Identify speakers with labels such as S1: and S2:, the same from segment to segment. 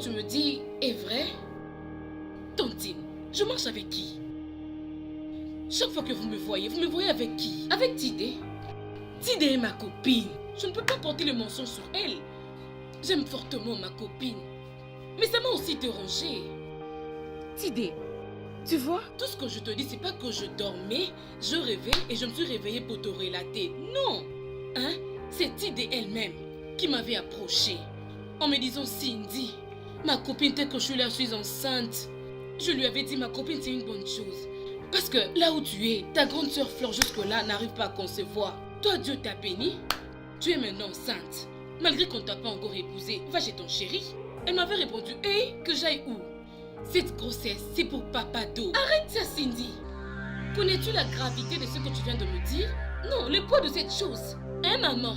S1: tu me dis est vrai? Tantine, je marche avec qui? Chaque fois que vous me voyez avec qui? Avec Tidé. Tidé est ma copine. Je ne peux pas porter le mensonge sur elle. J'aime fortement ma copine. Mais ça m'a aussi dérangée. Tidé, tu vois, tout ce que je te dis, c'est pas que je dormais, je rêvais et je me suis réveillée pour te relater. Non! Hein? C'est Tidé elle-même qui m'avait approchée. En me disant, Cindy, ma copine, telle que je suis là, je suis enceinte. Je lui avais dit, ma copine, c'est une bonne chose. Parce que là où tu es, ta grande sœur Flore jusque-là n'arrive pas à concevoir. Toi, Dieu t'a béni. Tu es maintenant enceinte. Malgré qu'on ne t'a pas encore épousée, va chez ton chéri. Elle m'avait répondu, que j'aille où? Cette grossesse, c'est pour Papa Do. Arrête ça, Cindy. Connais-tu la gravité de ce que tu viens de me dire? Non, le poids de cette chose. Hein, maman?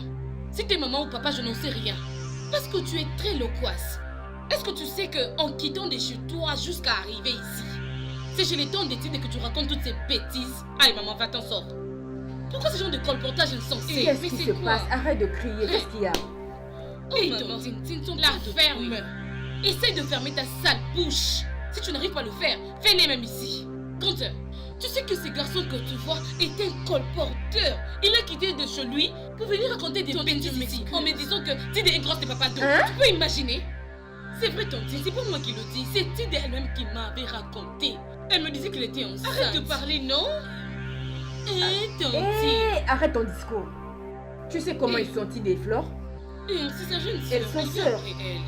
S1: Si t'es maman ou papa, je n'en sais rien. Parce que tu es très loquace. Est-ce que tu sais qu'en quittant de chez toi jusqu'à arriver ici, c'est chez les temps d'études que tu racontes toutes ces bêtises? Aïe, maman, va t'en sortir. Pourquoi ce genre de colportage insensé?
S2: Qu'est-ce qui se passe? Arrête de crier, qu'est-ce qu'il y a?
S1: Oh, maman, la ferme. Essaye de fermer ta sale bouche. Si tu n'arrives pas à le faire, fais-les même ici. Grandeur, tu sais que ce garçon que tu vois est un colporteur. Il a quitté de chez lui pour venir raconter des bêtises ici en me disant que Tidé est grosse de Papa Do.
S2: Hein?
S1: Tu peux imaginer? C'est vrai, Tantine, c'est pas moi qui le dis. C'est Tidé elle-même qui m'avait raconté. Elle me disait qu'elle était enceinte. Arrête de parler, non? Tantine.
S2: Arrête ton discours. Tu sais comment ils sont Tidé et Flore?
S1: C'est sa jeune sœur.
S2: Elles sont sœurs.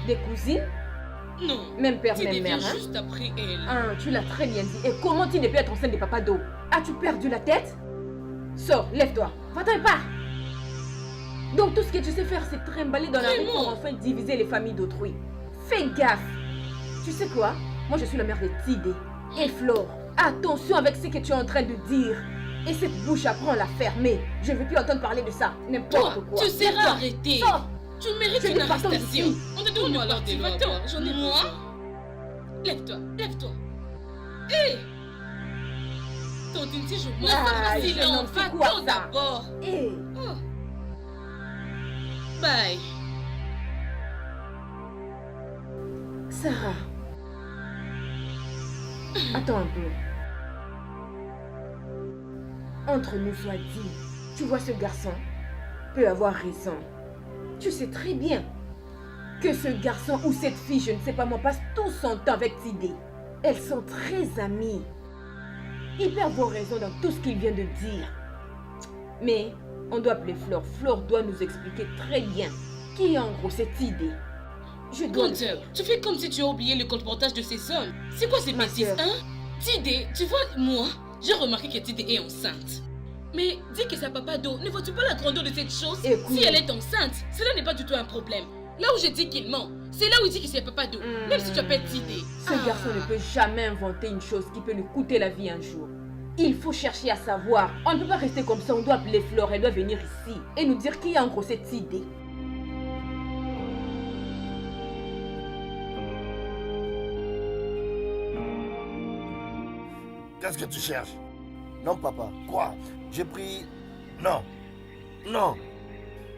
S2: Des cousines?
S1: Non.
S2: Même père,
S1: Tidé
S2: même mère,
S1: vient
S2: hein?
S1: juste après elle.
S2: Ah, tu l'as très bien dit. Et comment Tidé peut être enceinte de Papa Do? As-tu perdu la tête? Sors, lève-toi. Va-t'en et pars. Donc tout ce que tu sais faire, c'est trimballer dans la rue pour enfin diviser les familles d'autrui. Fais gaffe. Tu sais quoi? Moi, je suis la mère de Tidé et Flore. Attention avec ce que tu es en train de dire. Et cette bouche, apprends à la fermer. Je ne veux plus entendre parler de ça. N'importe quoi.
S1: Tu seras arrêté.
S2: Sors.
S1: Tu mérites une arrestation. On te donne alors des lois. J'en ai moi. Lève-toi, lève-toi. Hé! Tantine, si je vois
S2: Ah,
S1: si
S2: je n'en sais quoi,
S1: va-t'en
S2: ça.
S1: d'abord. Bye.
S2: Sarah. Attends un peu. Entre nous soit dit, tu vois ce garçon peut avoir raison. Tu sais très bien que ce garçon ou cette fille, je ne sais pas moi, passe tout son temps avec Tidé. Elles sont très amies. Il peut avoir raison dans tout ce qu'il vient de dire. Mais on doit appeler Flore. Flore doit nous expliquer très bien qui en gros cette idée. Je dois le faire.
S1: Tu fais comme si tu as oublié le colportage de ces hommes. C'est quoi ces bêtises, hein? Tidé, tu vois, moi, j'ai remarqué que Tidé est enceinte. Mais dis que c'est Papa Do, ne vois-tu pas la grandeur de cette chose?
S2: Écoute.
S1: Si elle est enceinte, cela n'est pas du tout un problème. Là où je dis qu'il ment, c'est là où il dit que c'est Papa Do, même si tu appelles Tidé.
S2: Ce garçon ne peut jamais inventer une chose qui peut lui coûter la vie un jour. Il faut chercher à savoir. On ne peut pas rester comme ça, on doit appeler Flore, elle doit venir ici et nous dire qui a en gros cette idée.
S3: Qu'est-ce que tu cherches? Non, papa. Quoi? J'ai pris... Non. Non.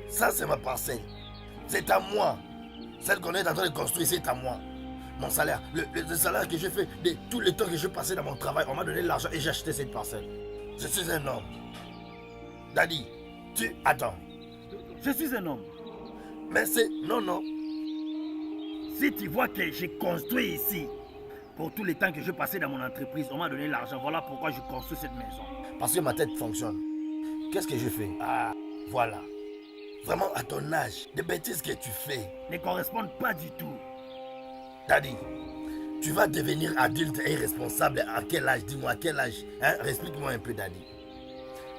S3: Ça, c'est ma parcelle. C'est à moi. Celle qu'on est en train de construire, c'est à moi. Mon salaire, le salaire que j'ai fait de tout le temps que je passais dans mon travail, on m'a donné l'argent et j'ai acheté cette parcelle. Je suis un homme. Daddy, tu... Attends.
S4: Je suis un homme.
S3: Mais c'est... Non, non.
S4: Si tu vois que j'ai construit ici, pour tous les temps que je passais dans mon entreprise, on m'a donné l'argent. Voilà pourquoi je construis cette maison.
S3: Parce que ma tête fonctionne. Qu'est-ce que je fais? Ah, voilà. Vraiment, à ton âge, des bêtises que tu fais
S4: ne correspondent pas du tout.
S3: Daddy, tu vas devenir adulte et responsable à quel âge? Dis-moi, à quel âge? Hein? Explique-moi un peu, Daddy.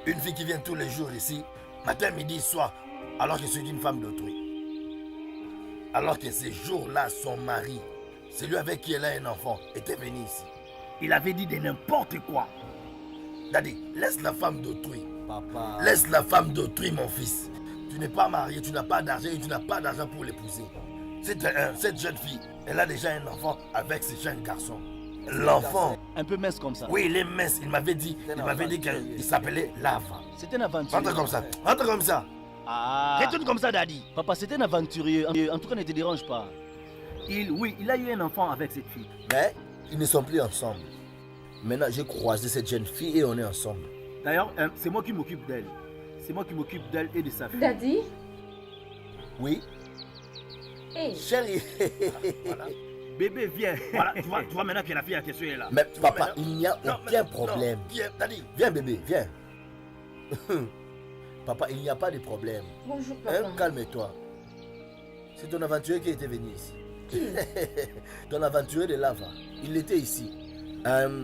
S3: Une fille qui vient tous les jours ici, matin, midi, soir, alors que c'est une femme d'autrui. Alors que ces jours-là, son mari, celui avec qui elle a un enfant, était venu ici.
S4: Il avait dit de n'importe quoi.
S3: Daddy, laisse la femme d'autrui.
S5: Papa.
S3: Laisse la femme d'autrui, mon fils. Tu n'es pas marié, tu n'as pas d'argent et tu n'as pas d'argent pour l'épouser. Cette jeune fille, elle a déjà un enfant avec ce jeune garçon. L'enfant.
S5: Un peu mince comme ça.
S3: Oui, il est mince. Il m'avait dit qu'il s'appelait Lava.
S5: C'est un aventurier.
S3: Rentre comme ça. Rentre comme ça.
S5: Ah.
S4: Retourne comme ça, Daddy.
S5: Papa, c'est un aventurier. En tout cas, ne te dérange pas.
S4: Oui, il a eu un enfant avec cette fille.
S3: Mais ils ne sont plus ensemble. Maintenant, j'ai croisé cette jeune fille et on est ensemble.
S4: D'ailleurs, c'est moi qui m'occupe d'elle. C'est moi qui m'occupe d'elle et de sa fille.
S2: Daddy?
S3: Oui,
S2: Hey.
S3: chérie.
S4: Voilà. Bébé, viens. Voilà, tu vois maintenant que la fille à question est là.
S3: Mais papa,
S4: maintenant-
S3: il n'y a
S4: Non,
S3: aucun
S4: non,
S3: problème.
S4: Viens, Daddy.
S3: Viens bébé, viens. Papa, il n'y a pas de problème.
S2: Bonjour,
S3: Hein,
S2: papa.
S3: calme-toi. C'est ton aventurier qui était venu ici. Ton aventurier de lava. Il était ici.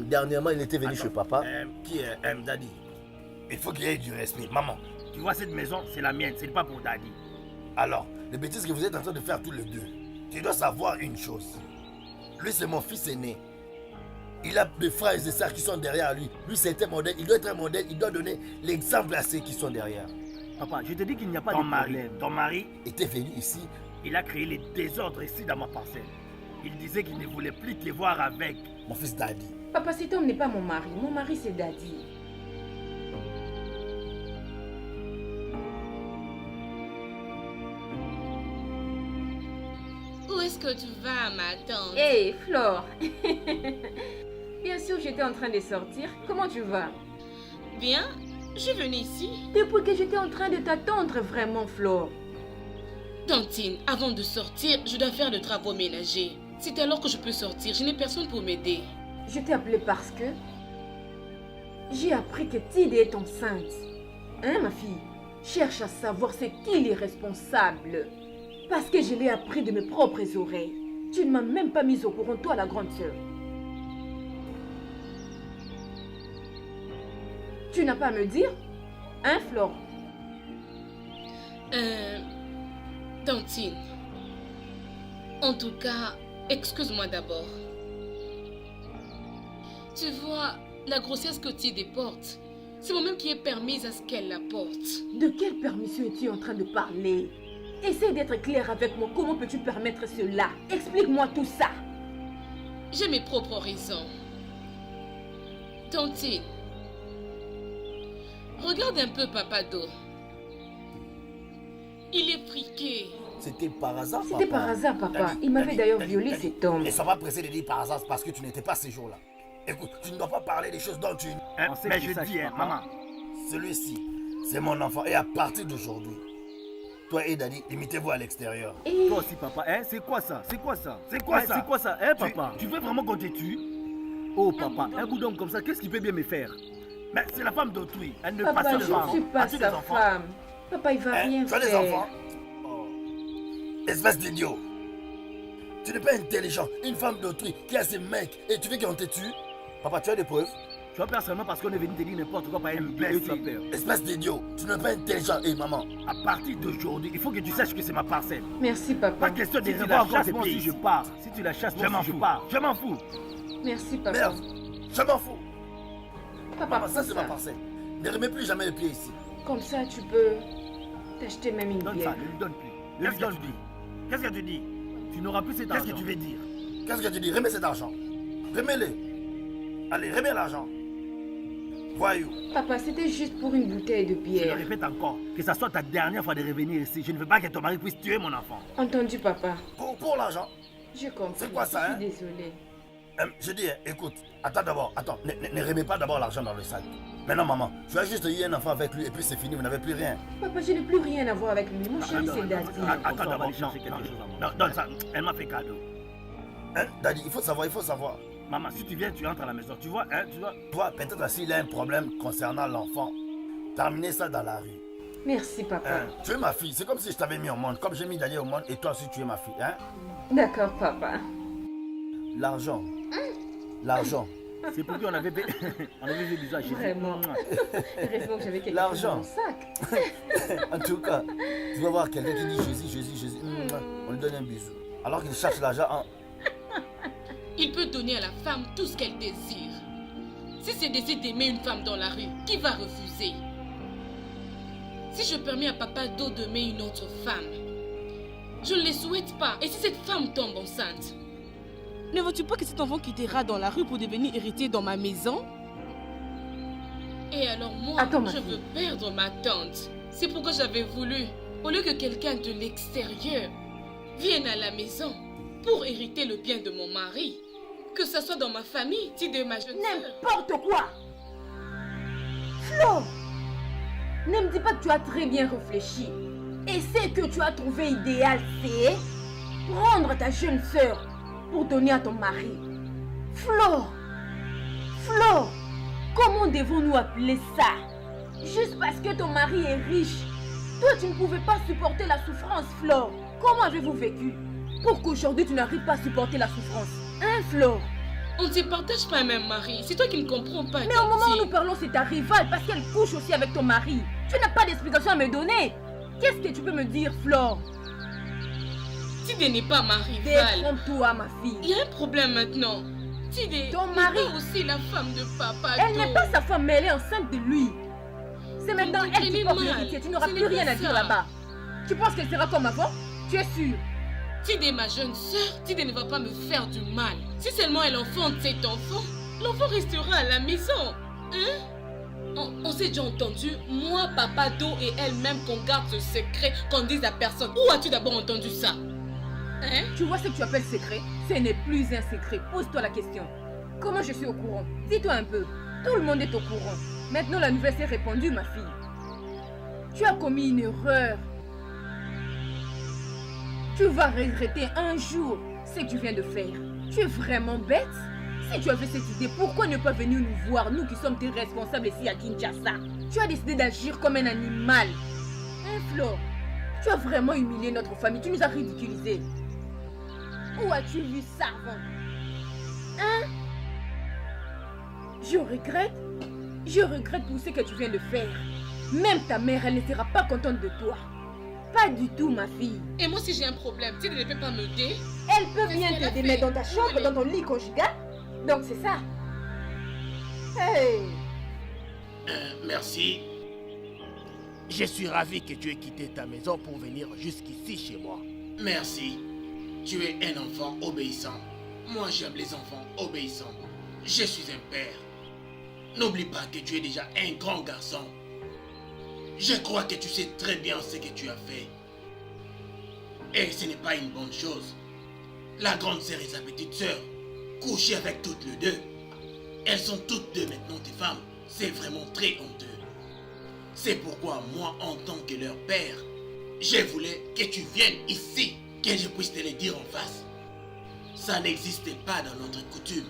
S3: Dernièrement, il était venu chez papa.
S4: Qui est Daddy?
S3: Il faut qu'il y ait du respect. Maman,
S4: Tu vois, cette maison, c'est la mienne, c'est pas pour Daddy.
S3: alors, les bêtises que vous êtes en train de faire tous les deux, tu dois savoir une chose. Lui, c'est mon fils aîné. Il a des frères et des sœurs qui sont derrière lui. Lui, c'est un modèle. Il doit être un modèle. Il doit donner l'exemple à ceux qui sont derrière.
S4: Papa, je te dis qu'il n'y a pas de problème. Ton mari
S3: Il était venu ici.
S4: il a créé les désordres ici dans ma parcelle. Il disait qu'il ne voulait plus te voir avec.
S3: Mon fils Daddy.
S2: Papa, cet homme n'est pas mon mari. Mon mari, c'est Daddy.
S1: Où est-ce que tu vas, ma tante?
S2: Hey, Flore. Bien sûr, j'étais en train de sortir. Comment tu vas?
S1: Bien, je suis venue ici.
S2: Depuis que j'étais en train de t'attendre, vraiment, Flore.
S1: Tantine, avant de sortir, je dois faire le travaux ménagers. C'est alors que je peux sortir. Je n'ai personne pour m'aider.
S2: Je t'ai appelé parce que j'ai appris que Tide est enceinte. Hein, ma fille? Cherche à savoir c'est qui les responsables. Parce que je l'ai appris de mes propres oreilles. Tu ne m'as même pas mise au courant, toi, la grande sœur. Tu n'as pas à me dire? Hein, Flore?
S1: Tantine. En tout cas, excuse-moi d'abord. Tu vois, la grossesse que tu déportes, c'est moi-même qui ai permis à ce qu'elle la porte.
S2: De quelle permission es-tu en train de parler? Essaye d'être clair avec moi. Comment peux-tu permettre cela? Explique-moi tout ça.
S1: J'ai mes propres raisons. Tantine, regarde un peu Papado. Il est friqué.
S3: C'était par hasard, papa.
S2: C'était par hasard, papa.
S3: Daddy,
S2: Il m'avait
S3: Daddy,
S2: d'ailleurs
S3: Daddy,
S2: violé
S3: Daddy.
S2: cet homme.
S3: Et ça va presser de dire par hasard parce que tu n'étais pas ces jours-là. Écoute, tu ne dois pas parler des choses dont tu...
S4: On sait
S5: mais
S4: que
S5: je
S4: ça,
S5: dis,
S4: papa.
S5: maman.
S3: Celui-ci, c'est mon enfant. Et à partir d'aujourd'hui, toi et Daddy, limitez-vous à l'extérieur.
S2: Et
S4: Toi aussi, papa, hein, c'est quoi ça? C'est quoi ça? C'est quoi
S5: Hein,
S4: ça?
S5: c'est quoi ça, hein,
S4: Tu-
S5: papa?
S4: Tu veux vraiment qu'on te tue?
S5: Oh, papa, un bout d'homme comme ça, qu'est-ce qu'il peut bien me faire?
S4: Mais c'est la femme d'autrui. Elle ne
S2: papa,
S4: passe
S2: je
S4: pas
S2: ne
S4: de
S2: suis
S4: femme.
S2: pas
S4: As-tu des
S2: sa
S4: enfants?
S2: femme. Papa, il va
S3: Hein,
S2: rien
S3: tu as des
S2: faire.
S3: enfants? Espèce d'idiot. Tu n'es pas intelligent. Une femme d'autrui qui a ses mecs et tu veux qu'on te tue? Papa, tu as des preuves?
S5: Tu as peur seulement parce qu'on est venu te dire n'importe quoi par un
S4: Imbécile.
S5: et tu as peur.
S3: Espèce d'idiot. Tu n'es pas intelligent. Et maman,
S4: À partir d'aujourd'hui, il faut que tu saches que c'est ma parcelle.
S2: Merci,
S4: Pas
S2: papa.
S4: question de
S5: Si tu
S4: revoir
S5: la
S4: encore
S5: chasses,
S4: tes
S5: moi aussi
S4: pieds.
S5: je pars. Si tu la chasses,
S4: Je
S5: moi
S4: m'en
S5: aussi je
S4: fous.
S5: pars.
S4: Je m'en fous.
S2: Merci, papa.
S3: merde. Je m'en fous.
S2: Papa,
S3: Maman, ça
S2: prends
S3: c'est ma parcelle. Ne remets plus jamais le pied ici.
S2: Comme ça, tu peux t'acheter même une
S5: Donne
S2: bière.
S5: ça, ne lui donne plus. Ne
S4: Qu'est-ce
S5: lui
S4: que
S5: donne
S4: tu
S5: plus.
S4: dis? Qu'est-ce que tu dis?
S5: Tu n'auras plus cet
S4: Qu'est-ce
S5: argent.
S4: que tu veux dire?
S3: Qu'est-ce que tu dis? Remets cet argent. Remets-le. Allez, remets l'argent. Voyou.
S2: Papa, c'était juste pour une bouteille de
S4: Je le
S2: bière.
S4: répète encore, que ça soit ta dernière fois de revenir ici. Je ne veux pas que ton mari puisse tuer mon enfant.
S2: Entendu, papa.
S3: Pour l'argent.
S2: Je comprends.
S3: C'est quoi ça, hein?
S2: Je suis désolée.
S3: Je dis, écoute, attends d'abord. Attends, ne remets pas d'abord l'argent dans le sac. Maintenant, maman, tu as juste eu un enfant avec lui et puis c'est fini, vous n'avez plus rien.
S2: Papa, je n'ai plus rien à voir avec lui. Mon chéri, c'est Daddy.
S4: Attends
S5: on va
S4: d'abord.
S5: aller chercher quelque chose à manger.
S4: Donne ça. Elle m'a fait cadeau.
S3: Hein, Daddy, il faut savoir, il faut savoir.
S4: Maman, si tu viens, tu entres à la maison. Tu vois, hein, tu vois.
S3: Toi, peut-être s'il a un problème concernant l'enfant, terminez ça dans la rue.
S2: Merci, papa.
S3: Hein, tu es ma fille, c'est comme si je t'avais mis au monde, comme j'ai mis Daddy au monde et toi aussi tu es ma fille. Hein?
S2: D'accord, papa.
S3: L'argent. L'argent.
S5: C'est pour lui on avait on avait fait bizarre.
S2: Vraiment. Heureusement que j'avais quelque chose
S3: L'argent.
S2: dans mon sac.
S3: En tout cas, tu vas voir quelqu'un qui dit Jésus, Jésus, Jésus. On lui donne un bisou. Alors qu'il cherche l'argent en...
S1: Il peut donner à la femme tout ce qu'elle désire. Si c'est décide d'aimer une femme dans la rue, qui va refuser? Si je permets à Papa Do d'aimer une autre femme, je ne les souhaite pas. Et si cette femme tombe enceinte, ne veux-tu pas que cet enfant quittera dans la rue pour devenir héritier dans ma maison? Et alors moi,
S2: Attends, ma
S1: je
S2: fille.
S1: veux perdre ma tante. C'est pourquoi j'avais voulu, au lieu que quelqu'un de l'extérieur vienne à la maison, pour hériter le bien de mon mari. Que ce soit dans ma famille, Tide, ma jeune sœur.
S2: N'importe quoi. Flo, ne me dis pas que tu as très bien réfléchi. Et ce que tu as trouvé idéal, c'est prendre ta jeune sœur pour donner à ton mari. Flo, comment devons-nous appeler ça? Juste parce que ton mari est riche, toi tu ne pouvais pas supporter la souffrance, Flo. Comment avez-vous vécu pour qu'aujourd'hui tu n'arrives pas à supporter la souffrance? Hein, Flo?
S1: On ne se partage pas un même mari. C'est toi qui ne comprends pas.
S2: Mais au moment où
S1: Titi.
S2: nous parlons, c'est ta rivale parce qu'elle couche aussi avec ton mari. Tu n'as pas d'explication à me donner. Qu'est-ce que tu peux me dire, Flore?
S1: Tide n'est pas ma rivale.
S2: Détrompe-toi, ma fille.
S1: Il y a un problème maintenant. Tide
S2: Ton
S1: n'est
S2: mari-
S1: pas aussi la femme de papa.
S2: Elle n'est pas sa femme, mais elle est enceinte de lui. C'est maintenant
S1: Vous
S2: elle qui
S1: comprenez
S2: porte
S1: mal.
S2: l'héritier. Tu n'auras
S1: Ce
S2: plus
S1: n'est
S2: rien
S1: pas
S2: à dire
S1: ça.
S2: là-bas. Tu penses qu'elle sera comme avant? Tu es sûr?
S1: Tide, ma jeune sœur, Tide ne va pas me faire du mal. Si seulement elle enfante cet enfant, l'enfant restera à la maison. Hein? On s'est déjà entendu, moi, Papa Do et elle-même, qu'on garde ce secret, qu'on dise à personne. Où as-tu d'abord entendu ça? Hein?
S2: Tu vois ce que tu appelles secret? Ce n'est plus un secret. Pose-toi la question. Comment je suis au courant? Dis-toi un peu. Tout le monde est au courant. Maintenant, la nouvelle s'est répandue, ma fille. Tu as commis une erreur. Tu vas regretter un jour ce que tu viens de faire. Tu es vraiment bête. Si tu avais cette idée, pourquoi ne pas venir nous voir, nous qui sommes tes responsables ici à Kinshasa? Tu as décidé d'agir comme un animal. Hein, Flo? Tu as vraiment humilié notre famille. Tu nous as ridiculisés. Où as-tu vu ça avant? Hein? Je regrette pour ce que tu viens de faire. Même ta mère, elle ne sera pas contente de toi. Pas du tout, ma fille.
S1: Et moi, si j'ai un problème, Tide ne peut pas m'aider.
S2: Elle peut
S1: Qu'est-ce
S2: bien
S1: qu'elle a
S2: t'aider,
S1: fait?
S2: mais dans ta
S1: Où
S2: chambre,
S1: elle est?
S2: dans ton lit conjugal. Donc c'est ça. Hey!
S3: Merci. Je suis ravi que tu aies quitté ta maison pour venir jusqu'ici chez moi.
S6: Merci. Tu es un enfant obéissant. Moi, j'aime les enfants obéissants. Je suis un père. N'oublie pas que tu es déjà un grand garçon. Je crois que tu sais très bien ce que tu as fait. Et ce n'est pas une bonne chose. La grande sœur et sa petite sœur, coucher avec toutes les deux. Elles sont toutes deux maintenant tes femmes. C'est vraiment très honteux. C'est pourquoi moi, en tant que leur père, je voulais que tu viennes ici, que je puisse te le dire en face. Ça n'existait pas dans notre coutume.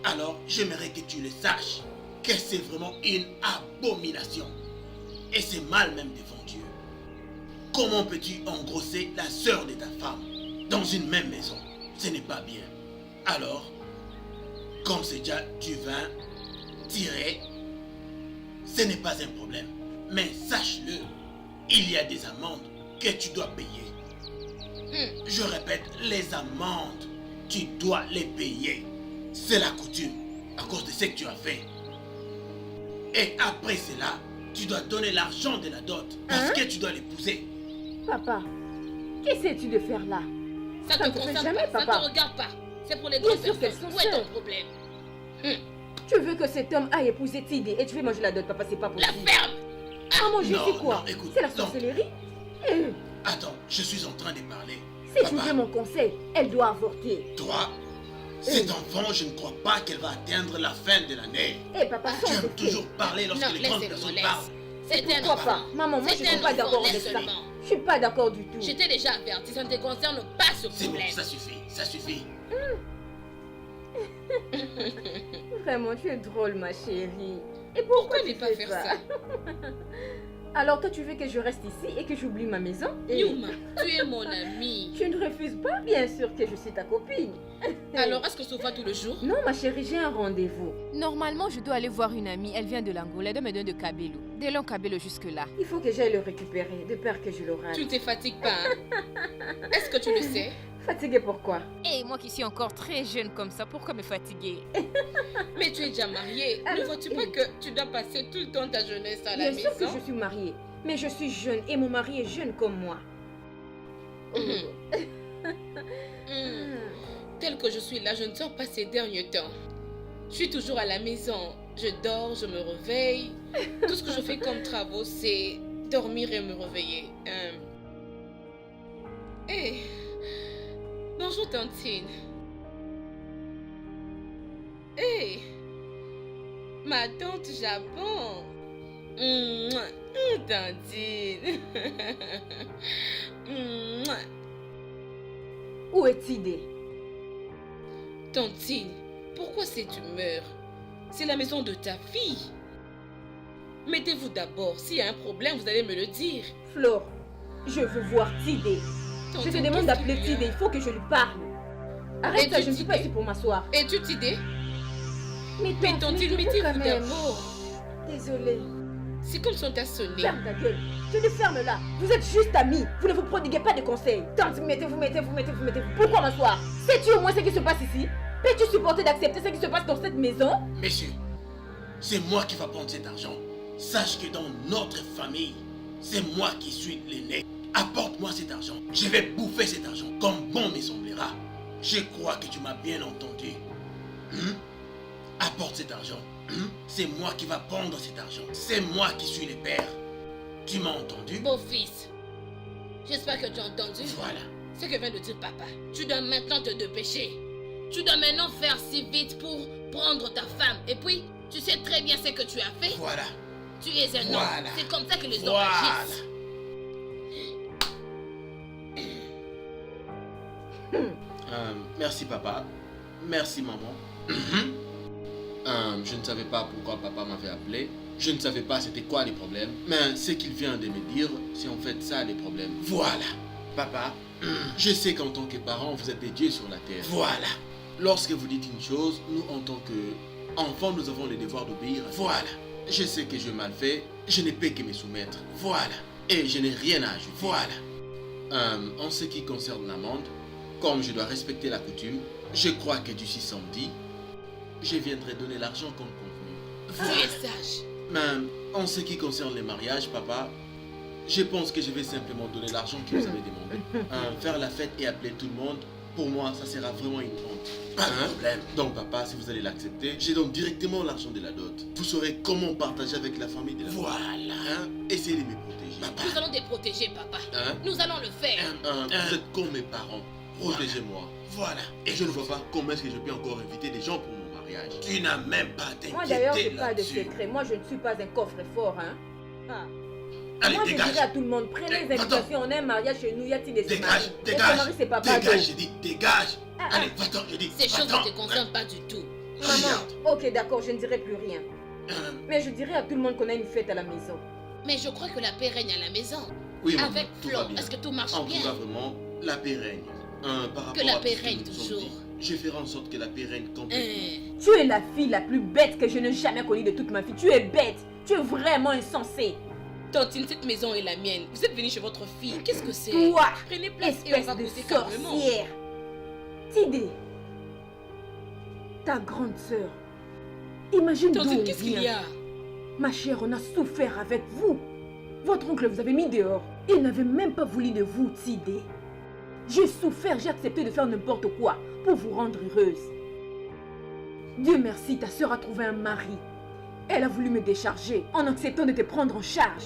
S6: Alors, j'aimerais que tu le saches, que c'est vraiment une abomination. Et c'est mal même devant Dieu. Comment peux-tu engrosser la sœur de ta femme dans une même maison? Ce n'est pas bien. Alors, comme c'est déjà du vin tiré, ce n'est pas un problème. Mais sache-le, il y a des amendes que tu dois payer. Je répète, les amendes, tu dois les payer. C'est la coutume, à cause de ce que tu as fait. Et après cela, tu dois donner l'argent de la dot, parce que tu dois l'épouser.
S2: Papa, qu'essaies-tu de faire là?
S1: Ça
S2: Ça
S1: te
S2: ne te fait
S1: concerne
S2: jamais,
S1: pas, ça
S2: papa.
S1: te regarde pas. C'est pour les
S2: Bien
S1: grandes
S2: sûr qu'elles
S1: personnes.
S2: sont
S1: Où est ton
S2: sœurs.
S1: problème?
S2: Tu veux que cet homme aille épouser Tidé et tu veux manger la dot, papa, c'est pas
S1: La
S2: possible.
S1: ferme!
S2: Maman, je
S6: Non,
S2: sais quoi?
S6: non, écoute,
S2: C'est la
S6: non.
S2: sorcellerie?
S6: Attends, je suis en train de parler.
S2: Si tu
S6: Papa,
S2: veux mon conseil, elle doit avorter.
S6: toi, cet enfant, je ne crois pas qu'elle va atteindre la fin de l'année.
S2: Eh papa,
S6: Tu
S2: sans
S6: aimes
S2: tester.
S6: toujours parler lorsque
S1: Non,
S6: les grandes
S1: laissez-le,
S6: personnes
S1: laisse.
S6: parlent.
S1: C'est un
S2: Pourquoi pas?
S1: enfant.
S2: Maman, moi je
S1: C'est
S2: ne suis
S1: un
S2: pas
S1: enfant,
S2: d'accord avec ça.
S1: laisse-le.
S2: Je suis pas d'accord du tout.
S1: Je t'ai déjà averti, ça ne te concerne pas ce
S6: C'est bon,
S1: problème.
S6: ça suffit, ça suffit.
S2: Vraiment, tu es drôle, ma chérie. Et
S1: Pourquoi
S2: tu
S1: ne pas
S2: fais
S1: faire ça?
S2: Alors toi, tu veux que je reste ici et que j'oublie ma maison?
S1: Yuma, tu es mon ami.
S2: Tu ne refuses pas, bien sûr, que je suis ta copine.
S1: Alors, est-ce que ça va tout le jour?
S2: Non, ma chérie, j'ai un rendez-vous.
S7: Normalement, je dois aller voir une amie. Elle vient de l'Angola. Elle doit me donner de Kabelo. De l'Ankabelo jusque-là.
S2: Il faut que j'aille le récupérer, de peur que je le rate.
S1: Tu ne te fatigues pas, hein? Est-ce que tu le sais?
S2: Fatigué pourquoi?
S7: Et moi qui suis encore très jeune comme ça, pourquoi me fatiguer?
S1: Mais tu es déjà mariée. Ne
S2: Alors,
S1: vois-tu pas que tu dois passer tout le temps ta jeunesse à la
S2: Bien sûr que
S1: maison?
S2: je suis mariée, mais je suis jeune et mon mari est jeune comme moi.
S1: Tel que je suis là, je ne sors pas ces derniers temps. Je suis toujours à la maison. Je dors, je me réveille. Tout ce que je fais comme travaux, c'est dormir et me réveiller. Et Bonjour, Tantine. Hé, ma tante Japon. Mouah, Tantine. Mouah.
S2: Où est Tidé?
S1: Tantine, pourquoi cette humeur? C'est la maison de ta fille. Mettez-vous d'abord. S'il y a un problème, vous allez me le dire.
S2: Flore, je veux voir Tidé. Je te
S1: Tantine,
S2: demande
S1: qu'est-ce
S2: d'appeler
S1: qu'il y a?
S2: Tidé, il faut que je lui parle. Arrête
S1: Et
S2: ça,
S1: tu
S2: je ne suis pas
S1: Tidé?
S2: ici pour m'asseoir.
S1: Es-tu Tidé?
S2: Mais
S1: Tantine,
S2: mettez-vous
S1: mettez-vous
S2: quand même.
S1: d'abord.
S2: Désolée.
S1: C'est comme si on t'a sonné.
S2: Ferme ta gueule. Je te ferme là. Vous êtes juste amis. Vous ne vous prodiguez pas de conseils. Tante, mettez-vous. Pourquoi m'asseoir? Sais-tu au moins ce qui se passe ici? Peux-tu supporter d'accepter ce qui se passe dans cette maison?
S6: Messieurs, c'est moi qui va prendre cet argent. Sache que dans notre famille, c'est moi qui suis l'aîné. Apporte-moi cet argent. Je vais bouffer cet argent comme bon me semblera. Je crois que tu m'as bien entendu. Apporte cet argent. C'est moi qui va prendre cet argent. C'est moi qui suis le père. Tu m'as entendu?
S1: Beau-fils, j'espère que tu as entendu
S6: Voilà.
S1: ce que vient de dire papa. Tu dois maintenant te dépêcher. Tu dois maintenant faire si vite pour prendre ta femme. Et puis, tu sais très bien ce que tu as fait.
S6: Voilà.
S1: Tu es un homme.
S6: Voilà.
S1: C'est comme ça que les hommes
S6: Voilà.
S1: agissent.
S6: Merci papa. Merci maman. Je ne savais pas pourquoi papa m'avait appelé. Je ne savais pas c'était quoi les problèmes. Mais ce qu'il vient de me dire, c'est en fait ça les problèmes. Voilà. Papa, je sais qu'en tant que parents, vous êtes des dieux sur la terre. Voilà. Lorsque vous dites une chose, nous en tant qu'enfants, nous avons le devoir d'obéir. Voilà. Je sais que je mal fait, je ne peux que me soumettre. Voilà. Et je n'ai rien à ajouter. Voilà. En ce qui concerne l'amende, comme je dois respecter la coutume, je crois que d'ici samedi, je viendrai donner l'argent comme convenu.
S1: Tu es sage.
S6: Mais en ce qui concerne les mariages, papa, je pense que je vais simplement donner l'argent que vous avez demandé. Faire la fête et appeler tout le monde, pour moi, ça sera vraiment une honte. Pas de problème. Donc papa, si vous allez l'accepter, je donne directement l'argent de la dot. Vous saurez comment partager avec la famille de la Voilà. Essayez de me protéger. Papa.
S1: Nous allons te protéger, papa.
S6: Hein?
S1: Nous allons le faire.
S6: Vous êtes comme mes parents. Protégez-moi. Voilà. Et je ne vois pas comment est-ce que je peux encore inviter des gens pour mon mariage. Tu n'as même pas à
S2: Moi d'ailleurs,
S6: t'inquiéter
S2: c'est pas de
S6: là-dessus.
S2: secret. Moi, je ne suis pas un coffre-fort, hein. Ah.
S6: Allez,
S2: Moi, je
S6: dégage.
S2: dirais à tout le monde, prenez les
S6: Va-t'en.
S2: invitations, on a un mariage chez nous, y a-t-il des
S6: Dégage,
S2: maris? Et
S6: dégage.
S2: son mari, c'est papa
S6: Dégage,
S2: d'eau.
S6: j'ai dit, dégage.
S2: Ah,
S6: Allez, va-t'en, j'ai dit.
S1: Ces choses
S6: va-t'en.
S1: ne te concernent pas du tout.
S2: Maman, ok, d'accord, je ne dirai plus rien.
S6: Euh,
S2: Mais je dirais à tout le monde qu'on a une fête à la maison.
S1: Mais je crois que la paix règne à la maison.
S6: Oui, maman,
S1: Avec
S6: tout
S1: Flo,
S6: va bien.
S1: est-ce que tout marche
S6: En
S1: bien?
S6: tout cas, vraiment, la paix règne. Par rapport
S1: Que la
S6: à
S1: paix
S6: tout ce
S1: règne
S6: nous sommes
S1: toujours.
S6: dit, je ferai en sorte que la paix règne complètement.
S2: Tu es la fille la plus bête que je n'ai jamais connue de toute ma vie. Tu es bête. Tu es vraiment insensée.
S1: Tantine, cette maison est la mienne. Vous êtes venu chez votre fille. Qu'est-ce que c'est?
S2: Toi,
S1: Prenez place et on
S2: espèce
S1: va
S2: de
S1: causer calmement.
S2: sorcière. Tidé, ta grande sœur. Imagine d'où
S1: Tantine,
S2: on
S1: qu'est-ce qu'il y
S2: vient.
S1: a?
S2: Ma chère, on a souffert avec vous. Votre oncle vous avait mis dehors. Il n'avait même pas voulu de vous, Tidé. J'ai souffert, j'ai accepté de faire n'importe quoi pour vous rendre heureuse. Dieu merci, ta sœur a trouvé un mari. Elle a voulu me décharger en acceptant de te prendre en charge.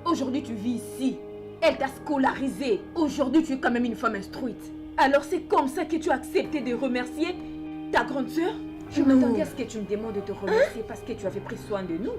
S2: Aujourd'hui, tu vis ici. Elle t'a scolarisé. Aujourd'hui, tu es quand même une femme instruite. Alors c'est comme ça que tu as accepté de remercier ta grande sœur? Je m'attendais à ce que tu me demandes de te remercier parce que tu avais pris soin de nous.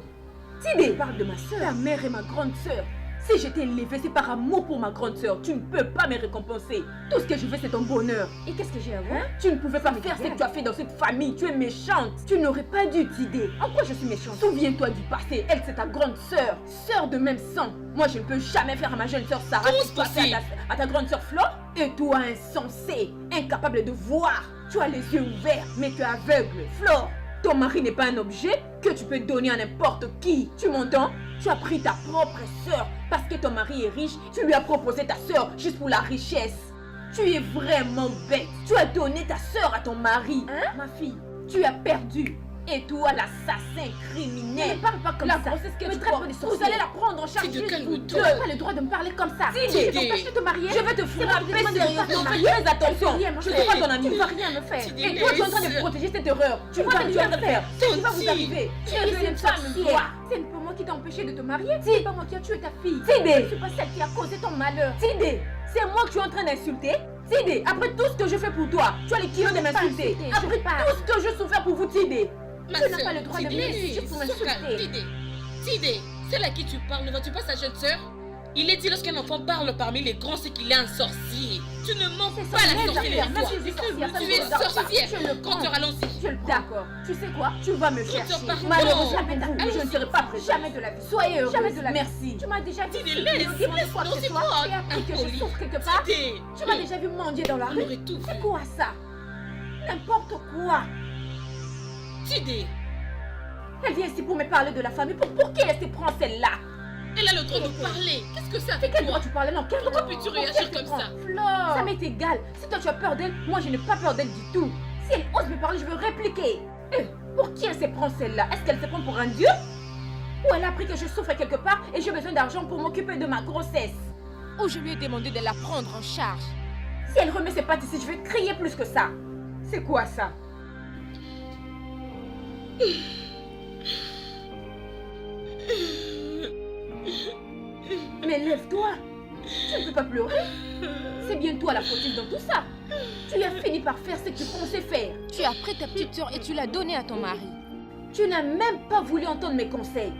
S2: Tidé, parle de ma sœur. Ta mère est ma grande sœur. Si je t'ai élevée, c'est par amour pour ma grande sœur. Tu ne peux pas me récompenser. Tout ce que je veux, c'est ton bonheur. Et qu'est-ce que j'ai à voir? Tu ne pouvais pas faire ce que tu as fait dans cette famille. Tu es méchante. Tu n'aurais pas dû, Tidé. En quoi je suis méchante? Souviens-toi du passé. Elle, c'est ta grande sœur. Sœur de même sang. Moi, je ne peux jamais faire à ma jeune sœur Sarah
S1: Comment
S2: ce que tu as fait
S1: c'est
S2: à ta grande sœur Flo. Et toi, insensé, incapable de voir. Tu as les yeux ouverts, mais tu es aveugle. Flo, ton mari n'est pas un objet que tu peux donner à n'importe qui. Tu m'entends? Tu as pris ta propre sœur parce que ton mari est riche. Tu lui as proposé ta sœur juste pour la richesse. Tu es vraiment bête. Tu as donné ta sœur à ton mari. Hein? Ma fille, tu as perdu. Et toi, l'assassin criminel. Ne parle pas comme ça. La grossesse que tu portes, vous allez la prendre en charge.
S1: Tidé,
S2: juste vous
S1: calme-toi.
S2: deux. Tu n'as pas le droit de me parler comme ça.
S1: Tidé.
S2: Tu veux te marier? Je vais te frapper sérieusement. Fais très attention. Je ne suis pas ton ami. Tu ne vas rien me faire.
S1: Tidé,
S2: Et toi, tu es en train de
S1: laisse.
S2: protéger cette erreur. Tu ne vas rien me faire. Ce qui va vous
S1: Tantine.
S2: arriver. Tu es une sorcière. C'est pas moi qui t'ai empêché de te marier. C'est pas moi qui a tué ta fille. Tidé. Je suis pas celle qui a causé ton malheur. Tidé. C'est moi que tu es en train d'insulter? Tidé, après tout ce que je fais pour toi, tu as les kilos de m'insulter. Après tout ce que je souffre pour vous, Tidé.
S1: Ma
S2: Tu n'as
S1: sœur,
S2: pas le droit de
S1: Tidé,
S2: m'insulter pour
S1: sois calme,
S2: m'insulter.
S1: Tidé. Tidé, celle à qui tu parles, ne vois-tu pas sa jeune sœur? Il est dit lorsqu'un enfant parle parmi les grands, c'est qu'il est un sorcier. Tu ne mens
S2: C'est
S1: pas
S2: ça,
S1: la
S2: même
S1: sorcière
S2: sorcière,
S1: de toi.
S2: même si je suis sorcière, ça
S1: Tu
S2: ne
S1: es
S2: me regarde pas.
S1: sorcière.
S2: Je le prends.
S1: Compteur, allons-y.
S2: Je le prends. D'accord. Tu sais quoi? Tu vas me chercher.
S1: pardon.
S2: Malheureusement
S1: Allons-y.
S2: pour vous, je ne serai pas présente. Jamais de la vie. Soyez heureux. Jamais de la vie. Merci. Tu m'as déjà vu
S1: Tidé, laisse,
S2: quoi que
S1: non,
S2: ce
S1: c'est
S2: soit.
S1: quoi?
S2: Tu as appris que je
S1: Impoli.
S2: souffre quelque part.
S1: Tidé.
S2: Tu m'as déjà vu mendier dans la
S1: On
S2: rue.
S1: aurait tout vu.
S2: C'est quoi ça? N'importe quoi.
S1: Tidé,
S2: Elle vient ici pour me parler de la famille. Pour qui elle se prend celle-là?
S1: elle a le droit de parler. Qu'est-ce que ça
S2: C'est
S1: fait
S2: quel
S1: toi?
S2: droit tu parles? Non, quel droit?
S1: peux-tu
S2: Pour
S1: réagir
S2: qui elle
S1: comme
S2: se prend?
S1: ça?
S2: Flore, ça m'est égal. Si toi tu as peur d'elle, moi je n'ai pas peur d'elle du tout. Si elle ose me parler, je veux répliquer. Pour qui elle se prend celle-là? Est-ce qu'elle se prend pour un dieu? Ou elle a appris que je souffre quelque part et j'ai besoin d'argent pour m'occuper de ma grossesse?
S7: Ou je lui ai demandé de la prendre en charge.
S2: Si elle remet ses pattes ici, je vais crier plus que ça. C'est quoi ça? Mais lève-toi. Tu ne peux pas pleurer. C'est bien toi la fautive dans tout ça. Tu as fini par faire ce que tu pensais faire.
S7: Tu as pris ta petite soeur et tu l'as donnée à ton mari.
S2: Tu n'as même pas voulu entendre mes conseils.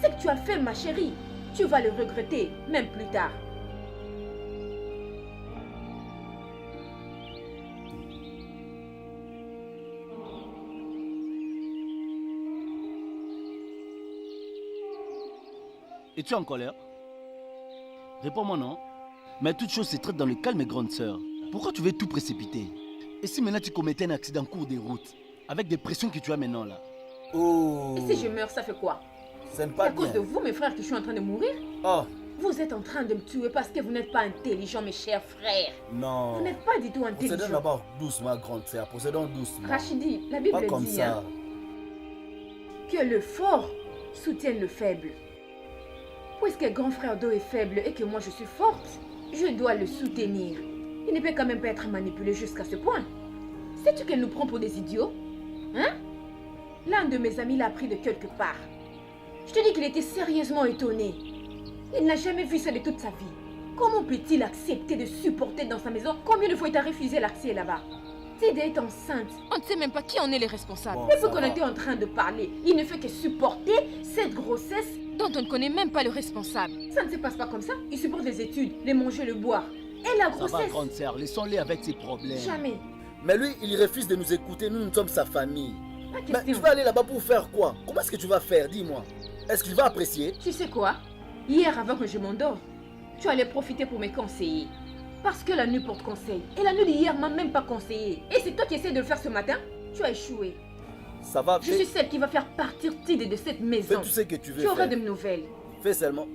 S2: Ce que tu as fait, ma chérie, tu vas le regretter, même plus tard.
S5: Es-tu en colère? Réponds-moi non. Mais toute chose se traite dans le calme, grande sœur. Pourquoi tu veux tout précipiter? Et si maintenant tu commettais un accident en cours de route, avec des pressions que tu as maintenant là?
S3: Oh.
S2: Et si je meurs, ça fait quoi?
S3: Ce n'est
S2: C'est
S3: pas
S2: à cause
S3: bien.
S2: de vous, mes frères, que je suis en train de mourir?
S3: Oh,
S2: Vous êtes en train de me tuer parce que vous n'êtes pas intelligents, mes chers frères.
S3: non.
S2: Vous n'êtes pas du tout
S3: Procédons
S2: intelligents.
S3: d'abord doucement, grande sœur. Procédons doucement.
S2: Rachidi, la Bible
S3: Pas comme
S2: dit
S3: ça.
S2: hein, que le fort soutienne le faible. Puisque grand frère d'eau est faible et que moi je suis forte, je dois le soutenir. Il ne peut quand même pas être manipulé jusqu'à ce point. Sais-tu qu'elle nous prend pour des idiots? Hein? L'un de mes amis l'a appris de quelque part. Je te dis qu'il était sérieusement étonné. Il n'a jamais vu ça de toute sa vie. Comment peut-il accepter de supporter dans sa maison? Combien de fois il t'a refusé l'accès là-bas? Tidé est enceinte.
S7: On ne sait même pas qui en est les responsables.
S3: Bon,
S2: Depuis
S3: ça
S2: qu'on
S3: va.
S2: était en train de parler, il ne fait que supporter cette grossesse.
S7: Dont on ne connaît même pas le responsable.
S2: Ça ne se passe pas comme ça. Il supporte les études, les manger, le boire. Et la
S5: Ça va,
S2: grossesse,
S5: grande sœur, laissons-les avec ses problèmes.
S2: jamais.
S3: Mais lui, il refuse de nous écouter. Nous sommes sa famille.
S2: Pas
S3: Mais tu
S2: question.
S3: vas aller là-bas pour faire quoi? Comment est-ce que tu vas faire? Dis-moi. Est-ce qu'il va apprécier?
S2: Tu sais quoi? Hier, avant que je m'endors, tu allais profiter pour me conseiller. Parce que la nuit porte conseil. Et la nuit d'hier m'a même pas conseillé. Et c'est toi qui essaies de le faire ce matin? Tu as échoué.
S3: Ça va,
S2: Je suis celle qui va faire partir Tidé de cette
S3: fais
S2: maison.
S3: tout ce que tu veux
S2: Tu auras
S3: faire.
S2: de mes nouvelles.
S3: Fais seulement.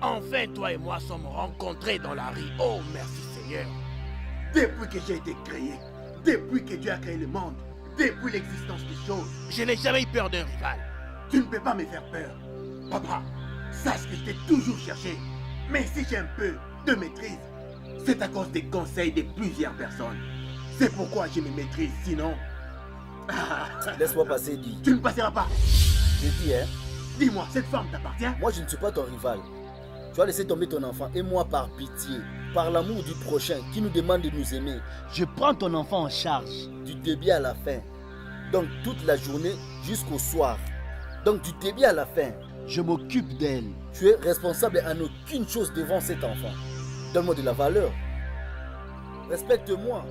S6: Enfin, toi et moi sommes rencontrés dans la rue. Oh, merci Seigneur. Depuis que j'ai été créé, depuis que Dieu a créé le monde, depuis l'existence des choses, je n'ai jamais eu peur d'un rival. Tu ne peux pas me faire peur. Papa, sache que je t'ai toujours cherché. Mais si j'ai un peu de maîtrise, c'est à cause des conseils de plusieurs personnes. C'est pourquoi je me maîtrise, sinon... Ah,
S3: Laisse-moi passer, dis.
S6: tu ne passeras pas.
S3: J'ai dit, hein.
S6: Dis-moi, cette femme t'appartient?
S3: Moi, je ne suis pas ton rival. Tu as laissé tomber ton enfant et moi par pitié, par l'amour du prochain qui nous demande de nous aimer,
S5: Je prends ton enfant en charge.
S3: du début à la fin. Donc toute la journée jusqu'au soir. Donc du début à la fin.
S5: Je m'occupe d'elle.
S3: Tu es responsable en aucune chose devant cet enfant. Donne-moi de la valeur. Respecte-moi.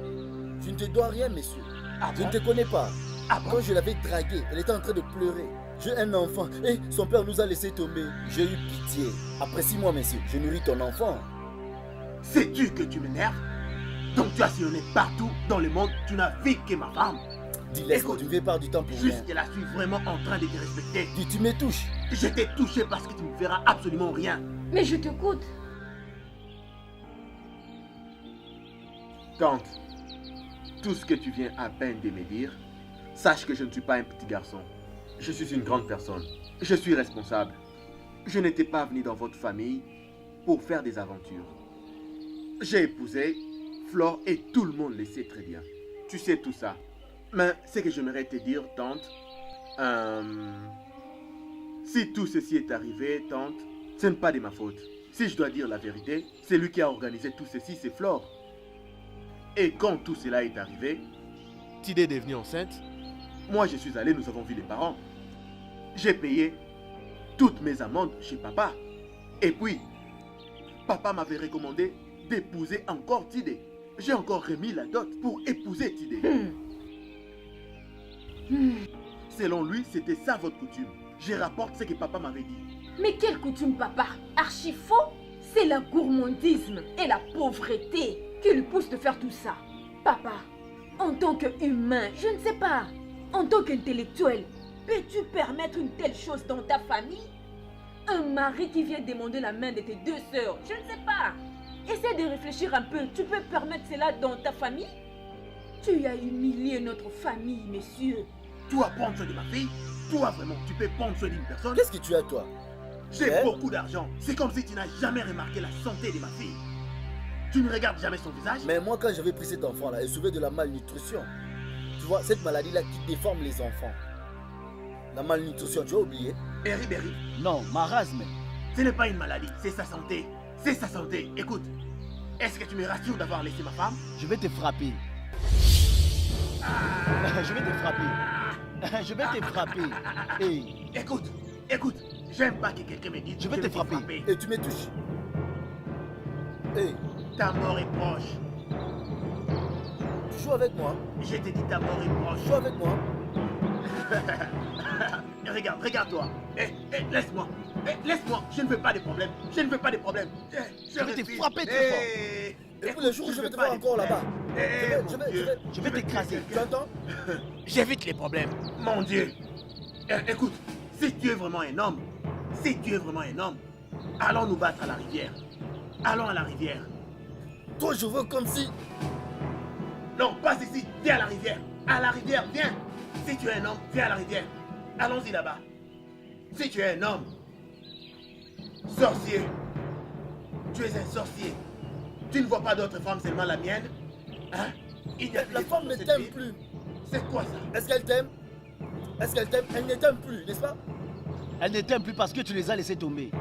S3: Tu ne te dois rien, monsieur.
S6: Ah
S3: Je
S6: bon?
S3: ne te connais pas.
S6: Ah bon?
S3: Quand je l'avais draguée, elle était en train de pleurer. J'ai un enfant et son père nous a laissé tomber. J'ai eu pitié. Apprécie-moi, monsieur. Je nourris ton enfant.
S6: Sais-tu que tu m'énerves? Donc tu as sillonné partout dans le monde, tu n'as vu que ma femme.
S3: Dis, laisse-moi,
S6: Écoute,
S3: tu ne fais pas du temps pour rien.
S6: Jusque-là, je suis vraiment en train de te respecter.
S3: Dis, tu me touches.
S6: Je t'ai touché parce que tu ne feras absolument rien.
S2: Mais je t'écoute.
S6: Tante, tout ce que tu viens à peine de me dire, sache que je ne suis pas un petit garçon. Je suis une grande personne. Je suis responsable. Je n'étais pas venu dans votre famille
S8: pour faire des aventures. J'ai épousé Flore et tout le monde le sait très bien. Tu sais tout ça. Mais ce que j'aimerais te dire, tante, si tout ceci est arrivé, tante, ce n'est pas de ma faute. Si je dois dire la vérité, celui qui a organisé tout ceci, c'est Flore. Et quand tout cela est arrivé, Tidé est devenue enceinte. Moi, je suis allé, nous avons vu les parents. J'ai payé toutes mes amendes chez papa. Et puis, papa m'avait recommandé d'épouser encore Tidé. J'ai encore remis la dot pour épouser Tidé. Selon lui, c'était ça votre coutume. Je rapporte ce que papa m'avait dit.
S2: Mais quelle coutume, papa? Archi faux. C'est la gourmandisme et la pauvreté qui lui poussent de faire tout ça. Papa, en tant qu'humain, je ne sais pas, en tant qu'intellectuel, peux-tu permettre une telle chose dans ta famille? Un mari qui vient demander la main de tes deux sœurs, je ne sais pas. Essaie de réfléchir un peu, tu peux permettre cela dans ta famille? Tu as humilié notre famille, monsieur.
S8: Tu vas prendre soin de ma fille? Toi, vraiment, tu peux prendre soin d'une personne?
S3: Qu'est-ce que tu as, toi?
S8: J'ai beaucoup d'argent. C'est comme si tu n'as jamais remarqué la santé de ma fille. Tu ne regardes jamais son visage?
S3: Mais moi, quand j'avais pris cet enfant-là, elle souffrait de la malnutrition. Tu vois, cette maladie-là qui déforme les enfants. La malnutrition, tu as oublié?
S8: Berry.
S5: Non, marasme.
S8: Ce n'est pas une maladie, c'est sa santé. C'est sa santé. Écoute, est-ce que tu me rassures d'avoir laissé ma femme?
S5: Je vais te frapper. Je vais te frapper. Je vais te frapper. Hey.
S8: Écoute, j'aime pas que quelqu'un me dise
S5: Je vais te frapper.
S3: Et tu me touches. Hey,
S8: ta mort est proche.
S3: tu joues avec moi?
S8: Je t'ai dit ta mort est proche.
S3: Joue avec moi.
S8: Regarde-toi. Laisse-moi. Laisse-moi. Je ne veux pas de problème. Je ne veux pas de problème.
S5: Je vais te frapper très fort.
S3: Et pour le jour où je vais te voir encore là-bas,
S5: Je vais t'écraser.
S3: tu entends?
S8: J'évite les problèmes. Mon Dieu. Écoute, si tu es vraiment un homme, allons nous battre à la rivière. Allons à la rivière.
S3: Toi, je veux comme si...
S8: Non, pas ici. Viens à la rivière. À la rivière, viens. Si tu es un homme, viens à la rivière. Allons-y là-bas. Si tu es un homme, sorcier, tu es un sorcier. Tu ne vois pas d'autre femme, seulement la mienne. Hein?
S3: La femme ne t'aime plus.
S8: C'est quoi ça?
S3: Est-ce qu'elle t'aime? Est-ce qu'elle t'aime? Elle ne t'aime plus, n'est-ce pas?
S5: Elle ne t'aime plus parce que tu les as laissés tomber.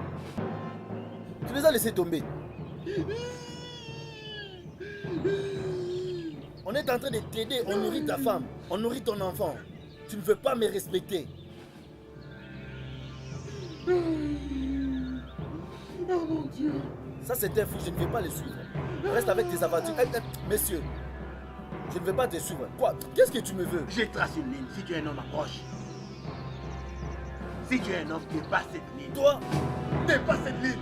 S3: Tu les as laissés tomber. On est en train de t'aider, on nourrit ta femme, on nourrit ton enfant. Tu ne veux pas me respecter.
S2: Oh mon Dieu.
S3: Ça c'est un fou, je ne vais pas le suivre. Reste avec tes aventures. Messieurs, je ne vais pas te suivre. Quoi? Qu'est-ce que tu me veux?
S8: Je trace une ligne. Si tu es un homme, approche. Si tu es un homme, dépasse cette ligne.
S3: Toi,
S8: Dépasse cette ligne.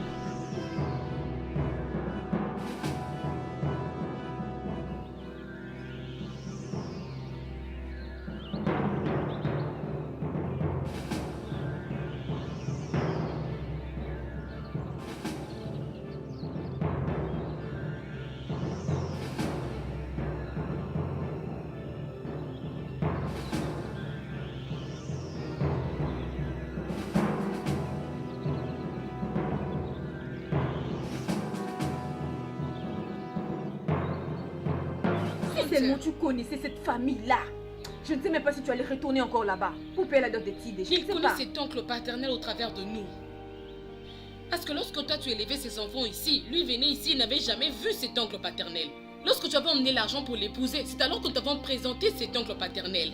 S2: Si seulement tu connaissais cette famille-là, je ne sais même pas si tu allais retourner encore là-bas pour payer la dot de Tidé. Je ne
S1: Il
S2: sais
S1: connaît
S2: pas.
S1: cet oncle paternel au travers de nous. Parce que lorsque toi tu élevais ses enfants ici, lui venait ici, il n'avait jamais vu cet oncle paternel. Lorsque tu avais emmené l'argent pour l'épouser, c'est alors que nous t'avons présenté cet oncle paternel.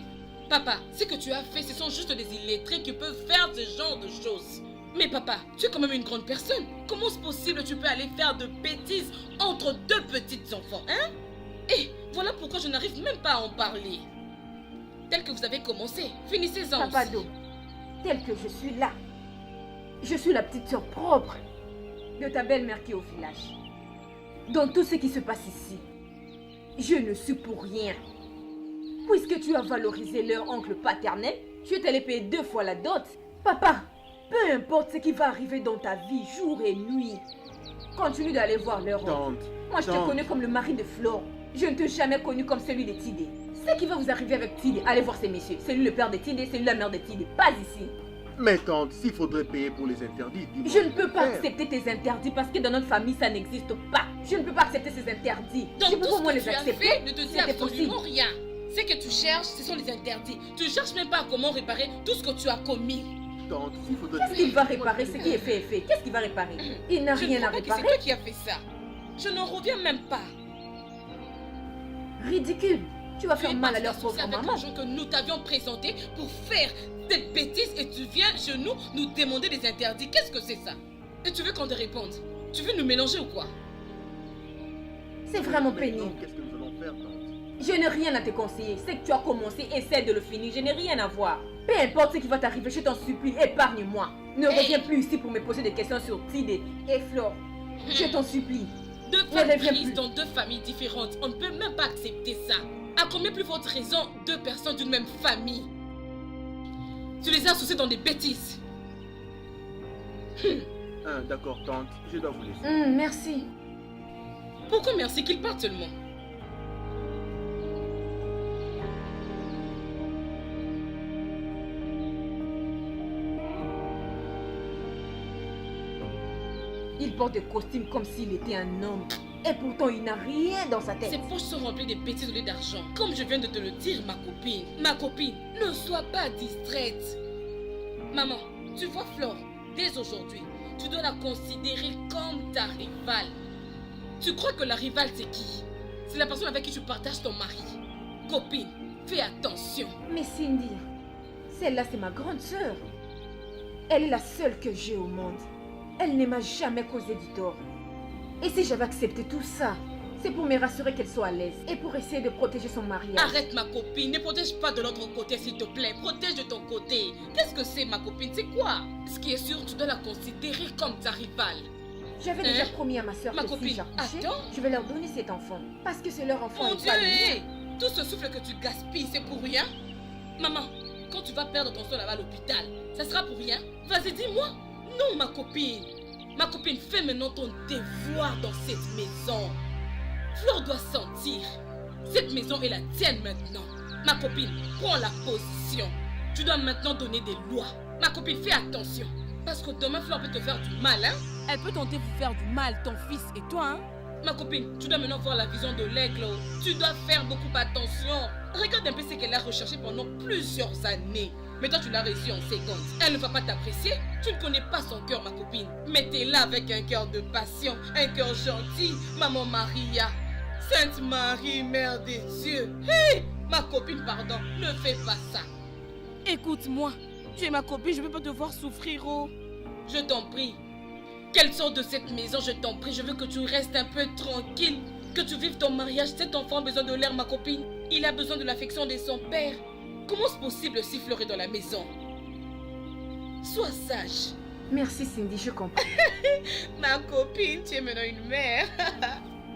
S1: Papa, ce que tu as fait, ce sont juste des illettrés qui peuvent faire ce genre de choses. Mais papa, tu es quand même une grande personne. Comment c'est possible que tu peux aller faire de bêtises entre deux petites enfants, hein? Et voilà pourquoi je n'arrive même pas à en parler. Tel que vous avez commencé, finissez-en aussi.
S2: Papado, tel que je suis là, je suis la petite sœur propre de ta belle-mère qui est au village. Dans tout ce qui se passe ici, je ne suis pour rien. Puisque tu as valorisé leur oncle paternel, tu es allé payer 2 fois la dot. Papa, peu importe ce qui va arriver dans ta vie, jour et nuit, continue d'aller voir leur oncle.
S8: Tante,
S2: Moi, je te connais comme le mari de Flore. Je ne t'ai jamais connu comme celui de Tidé. Ce qui va vous arriver avec Tidé, allez voir ces messieurs. C'est lui le père de Tidé, c'est lui la mère de Tidé. Pas ici.
S8: Mais tante, s'il faudrait payer pour les interdits, dis-moi.
S2: Je ne peux pas
S8: Faire.
S2: accepter tes interdits parce que dans notre famille, ça n'existe pas. Je ne peux pas accepter ces interdits.
S1: Donc
S2: Je
S1: tout
S2: peux
S1: ce
S2: au moins
S1: que
S2: les
S1: tu as
S2: accepter.
S1: fait ne te dit
S2: C'était
S1: absolument
S2: possible.
S1: rien. Ce que tu cherches, ce sont les interdits. Tu cherches même pas à comment réparer tout ce que tu as commis.
S8: Tante, s'il faudrait
S2: Qu'est-ce qu'il va réparer? Ce qui est fait est fait. Qu'est-ce qu'il va réparer? Il n'a
S1: Je ne
S2: rien à
S1: crois pas que c'est
S2: réparer.
S1: toi qui as fait ça. Je n'en reviens même pas.
S2: Ridicule. Tu vas
S1: Tu
S2: faire
S1: es
S2: mal à
S1: parti
S2: leur
S1: associé
S2: pauvre
S1: avec
S2: maman.
S1: les gens que nous t'avions présentés pour faire des bêtises et tu viens chez nous demander des interdits. Qu'est-ce que c'est ça? Et tu veux qu'on te réponde? Tu veux nous mélanger ou quoi?
S2: C'est vraiment
S8: Maintenant,
S2: pénible.
S8: qu'est-ce que nous allons faire, tante?
S2: Je n'ai rien à te conseiller. C'est que tu as commencé, essaie de le finir. Je n'ai rien à voir. Peu importe ce qui va t'arriver, je t'en supplie, épargne-moi. Ne
S1: Hey.
S2: reviens plus ici pour me poser des questions sur Tide et Flore. Je t'en supplie.
S1: Deux
S2: Ne
S1: femmes
S2: reviens
S1: prises
S2: plus.
S1: dans deux familles différentes. On ne peut même pas accepter ça. À combien plus forte raison deux personnes d'une même famille? Tu les as associées dans des bêtises.
S8: D'accord, tante, je dois vous laisser.
S2: Merci.
S1: Pourquoi merci qu'ils partent seulement?
S2: Il porte des costumes comme s'il était un homme. Et pourtant, il n'a rien dans sa tête.
S1: Ses poches sont remplies de bêtises au lieu d'argent. Comme je viens de te le dire, ma copine. Ma copine, ne sois pas distraite. Maman, tu vois Flore, dès aujourd'hui, tu dois la considérer comme ta rivale. Tu crois que la rivale, c'est qui? C'est la personne avec qui tu partages ton mari. Copine, fais attention.
S2: Mais Cindy, celle-là, c'est ma grande sœur. Elle est la seule que j'ai au monde. Elle ne m'a jamais causé du tort. Et si j'avais accepté tout ça, c'est pour me rassurer qu'elle soit à l'aise et pour essayer de protéger son mariage.
S1: Arrête ma copine, ne protège pas de l'autre côté s'il te plaît. Protège de ton côté. Qu'est-ce que c'est ma copine? C'est quoi? Ce qui est sûr, tu dois la considérer comme ta rivale.
S2: J'avais déjà promis à ma soeur
S1: Ma
S2: que
S1: copine,
S2: si j'accouchais,
S1: attends.
S2: je vais leur donner cet enfant. Parce que c'est leur enfant
S1: Mon
S2: et
S1: Dieu,
S2: pas le mien.
S1: hé! Tout ce souffle que tu gaspilles, c'est pour rien? Maman, quand tu vas perdre ton soeur là-bas à l'hôpital, ça sera pour rien? Vas-y, dis-moi. Non, ma copine. Ma copine, fais maintenant ton devoir dans cette maison. Flore doit sentir. Cette maison est la tienne maintenant. Ma copine, prends la position. Tu dois maintenant donner des lois. Ma copine, fais attention. Parce que demain, Flore peut te faire du mal, hein?
S7: Elle peut tenter de vous faire du mal, ton fils et toi, hein?
S1: Ma copine, tu dois maintenant voir la vision de l'aigle. Tu dois faire beaucoup attention. Regarde un peu ce qu'elle a recherché pendant plusieurs années. Mais toi, tu l'as réussi en secondes. Elle ne va pas t'apprécier. Tu ne connais pas son cœur, ma copine. Mettez-la avec un cœur de passion, un cœur gentil. Maman Maria, Sainte Marie, Mère des Dieux. Hé, ma copine, pardon, ne fais pas ça.
S7: Écoute-moi, tu es ma copine, je ne peux pas te voir souffrir, oh.
S1: Je t'en prie. Qu'elle sorte de cette maison, je t'en prie. Je veux que tu restes un peu tranquille. Que tu vives ton mariage. Cet enfant a besoin de l'air, ma copine. Il a besoin de l'affection de son père. Comment c'est possible si Flore est dans la maison? Sois sage.
S2: Merci Cindy, je comprends.
S1: Ma copine, tu es maintenant une mère.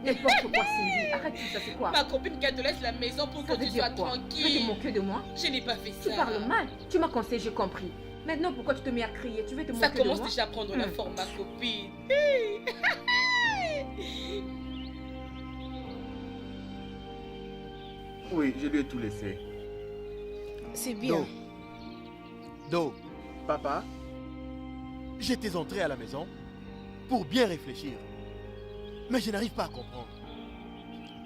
S2: N'importe quoi Cindy, arrête tout ça, c'est quoi?
S1: Ma copine qu'elle te laisse la maison pour
S2: Ça
S1: que
S2: veut
S1: tu
S2: dire
S1: sois
S2: quoi? Tu veux te
S1: tranquille.
S2: moquer de moi?
S1: Je n'ai pas fait
S2: Tu
S1: ça.
S2: parles mal. Tu m'as conseillé, j'ai compris. Maintenant, pourquoi tu te mets à crier? Tu veux te
S1: Ça
S2: moquer de
S1: commence
S2: moi?
S1: déjà à prendre la forme, ma copine.
S8: Oui, je lui ai tout laissé.
S7: C'est bien.
S9: Do,
S8: Papa,
S9: j'étais entré à la maison pour bien réfléchir. Mais je n'arrive pas à comprendre.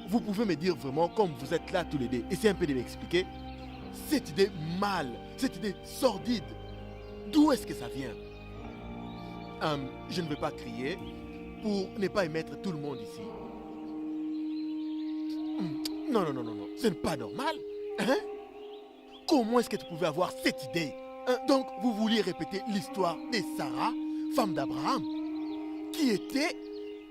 S9: Vous pouvez me dire vraiment, comme vous êtes là tous les deux, essayez un peu de m'expliquer, cette idée mal, cette idée sordide, d'où est-ce que ça vient? Je ne veux pas crier pour ne pas émettre tout le monde ici. Non, non, non, non, non, ce n'est pas normal. Hein? Comment est-ce que tu pouvais avoir cette idée? Donc, vous vouliez répéter l'histoire de Sarah, femme d'Abraham, qui était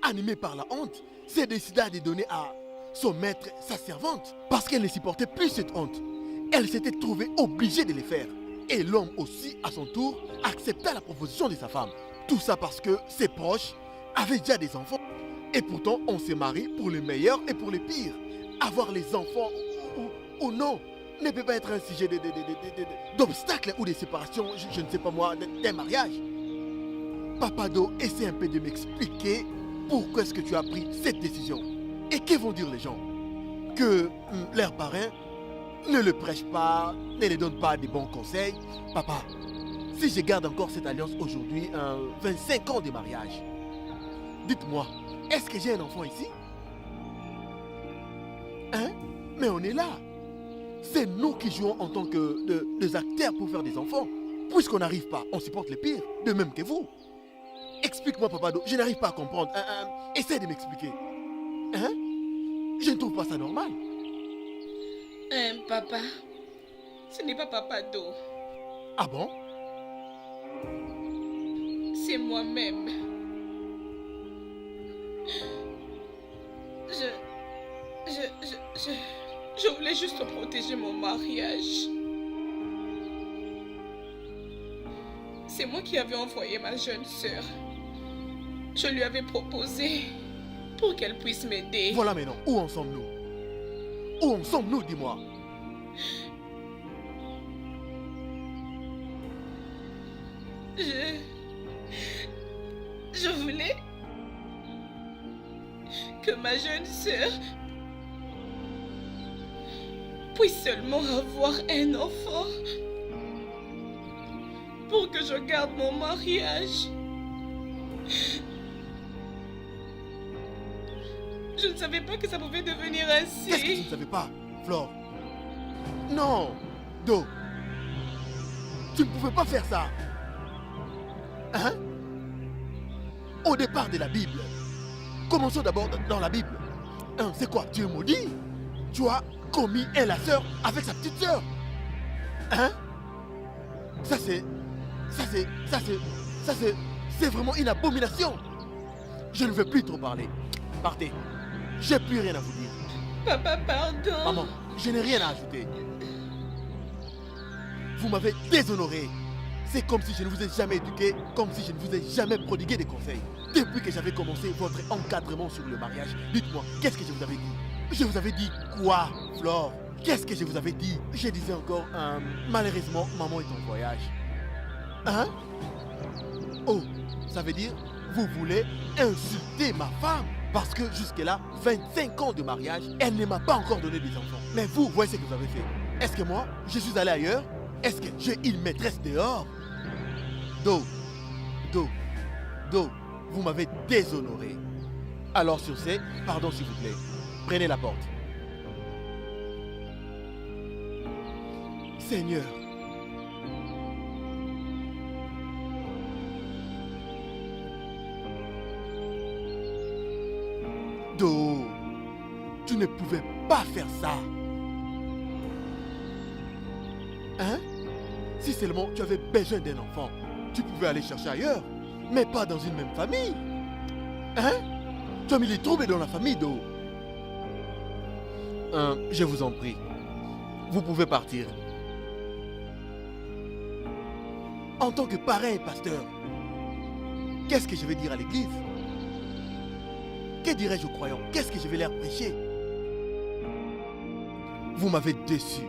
S9: animée par la honte, s'est décida de donner à son maître sa servante, parce qu'elle ne supportait plus cette honte. Elle s'était trouvée obligée de le faire. Et l'homme aussi, à son tour, accepta la proposition de sa femme. Tout ça parce que ses proches avaient déjà des enfants. Et pourtant, on se marie pour les meilleurs et pour les pires. Avoir les enfants ou non ne peut pas être un sujet d'obstacle ou de séparation, je ne sais pas moi, d'un mariage. Papa Do, essaie un peu de m'expliquer pourquoi est-ce que tu as pris cette décision. Et que vont dire les gens? Que leurs parrains ne le prêchent pas, ne les donnent pas des bons conseils. Papa, si je garde encore cette alliance aujourd'hui, 25 ans de mariage, dites-moi, est-ce que j'ai un enfant ici? Hein? Mais on est là. C'est nous qui jouons en tant que des acteurs pour faire des enfants. Puisqu'on n'arrive pas, on supporte les pires, de même que vous. Explique-moi, Papa Do, je n'arrive pas à comprendre. Essaie de m'expliquer. Hein? Je ne trouve pas ça normal.
S1: Papa, ce n'est pas Papa Do.
S9: Ah bon?
S1: C'est moi-même. Je voulais juste protéger mon mariage. C'est moi qui avais envoyé ma jeune sœur. Je lui avais proposé pour qu'elle puisse m'aider.
S9: Voilà maintenant, où en sommes-nous? Où en sommes-nous, dis-moi?
S1: Je voulais que ma jeune sœur puisse seulement avoir un enfant pour que je garde mon mariage. Je ne savais pas que ça pouvait devenir ainsi.
S9: Qu'est-ce que tu ne savais pas, Flore? Non, Do. Tu ne pouvais pas faire ça. Hein? Au départ de la Bible. Commençons d'abord dans la Bible. C'est quoi? Dieu maudit? Tu as commis un laceur avec sa petite sœur. Hein? C'est vraiment une abomination. Je ne veux plus trop parler. Partez. J'ai plus rien à vous dire.
S1: Papa, pardon.
S9: Maman, je n'ai rien à ajouter. Vous m'avez déshonoré. C'est comme si je ne vous ai jamais éduqué, comme si je ne vous ai jamais prodigué des conseils. Depuis que j'avais commencé votre encadrement sur le mariage, dites-moi, qu'est-ce que je vous avais dit? Je vous avais dit quoi, Flore? Qu'est-ce que je vous avais dit? Je disais encore, malheureusement, maman est en voyage. Hein? Oh, ça veut dire, vous voulez insulter ma femme? Parce que jusque-là, 25 ans de mariage, elle ne m'a pas encore donné des enfants. Mais vous, voyez ce que vous avez fait. Est-ce que moi, je suis allé ailleurs? Est-ce que j'ai une maîtresse dehors? Do, vous m'avez déshonoré. Alors sur ce, pardon s'il vous plaît, prenez la porte. Seigneur, Do, tu ne pouvais pas faire ça. Hein? Si seulement tu avais besoin d'un enfant, tu pouvais aller chercher ailleurs, mais pas dans une même famille. Hein? Tu as mis les troubles dans la famille, Do. Je vous en prie, vous pouvez partir. En tant que parrain et pasteur, qu'est-ce que je vais dire à l'église? Que dirais-je aux croyants? Qu'est-ce que je vais leur prêcher? Vous m'avez déçu.